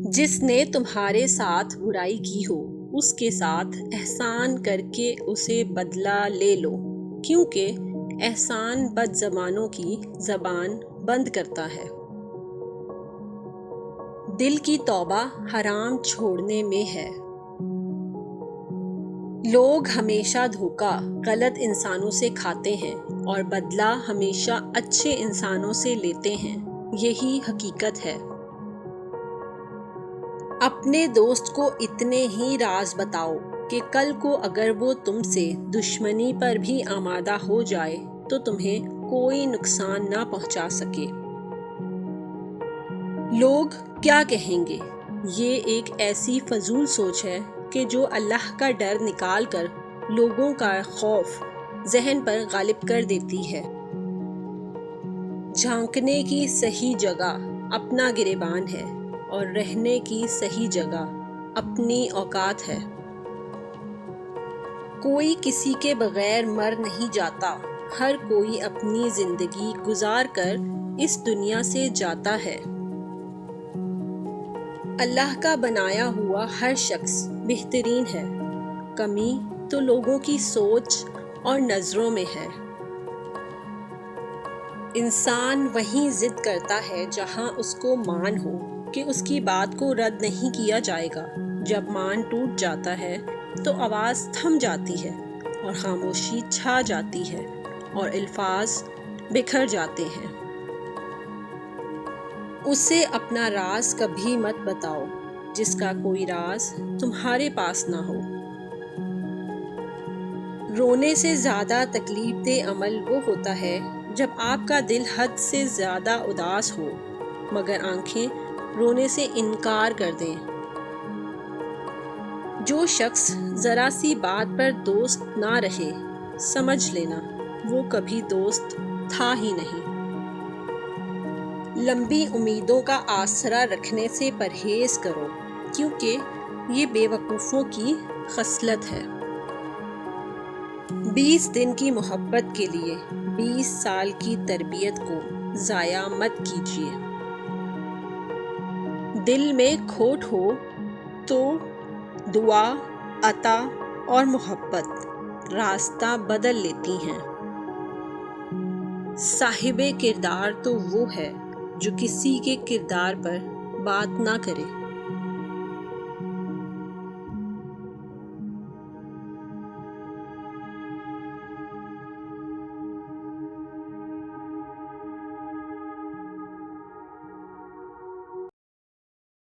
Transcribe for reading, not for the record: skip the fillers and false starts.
جس نے تمہارے ساتھ برائی کی ہو اس کے ساتھ احسان کر کے اسے بدلہ لے لو، کیونکہ احسان بد زبانوں کی زبان بند کرتا ہے۔ دل کی توبہ حرام چھوڑنے میں ہے۔ لوگ ہمیشہ دھوکہ غلط انسانوں سے کھاتے ہیں اور بدلہ ہمیشہ اچھے انسانوں سے لیتے ہیں، یہی حقیقت ہے۔ اپنے دوست کو اتنے ہی راز بتاؤ کہ کل کو اگر وہ تم سے دشمنی پر بھی آمادہ ہو جائے تو تمہیں کوئی نقصان نہ پہنچا سکے۔ لوگ کیا کہیں گے؟ یہ ایک ایسی فضول سوچ ہے کہ جو اللہ کا ڈر نکال کر لوگوں کا خوف ذہن پر غالب کر دیتی ہے۔ جھانکنے کی صحیح جگہ اپنا گریبان ہے اور رہنے کی صحیح جگہ اپنی اوقات ہے۔ کوئی کسی کے بغیر مر نہیں جاتا، ہر کوئی اپنی زندگی گزار کر اس دنیا سے جاتا ہے۔ اللہ کا بنایا ہوا ہر شخص بہترین ہے، کمی تو لوگوں کی سوچ اور نظروں میں ہے۔ انسان وہیں ضد کرتا ہے جہاں اس کو مان ہو کہ اس کی بات کو رد نہیں کیا جائے گا۔ جب مان ٹوٹ جاتا ہے تو آواز تھم جاتی ہے اور خاموشی چھا جاتی ہے اور الفاظ بکھر جاتے ہیں۔ اسے اپنا راز کبھی مت بتاؤ جس کا کوئی راز تمہارے پاس نہ ہو۔ رونے سے زیادہ تکلیف دہ عمل وہ ہوتا ہے جب آپ کا دل حد سے زیادہ اداس ہو مگر آنکھیں رونے سے انکار کر دیں۔ جو شخص ذرا سی بات پر دوست نہ رہے، سمجھ لینا وہ کبھی دوست تھا ہی نہیں۔ لمبی امیدوں کا آسرا رکھنے سے پرہیز کرو، کیونکہ یہ بے وقوفوں کی خصلت ہے۔ 20 دن کی محبت کے لیے 20 سال کی تربیت کو ضائع مت کیجیے۔ دل میں کھوٹ ہو تو دعا، عطا اور محبت راستہ بدل لیتی ہیں۔ صاحب کردار تو وہ ہے جو کسی کے کردار پر بات نہ کرے۔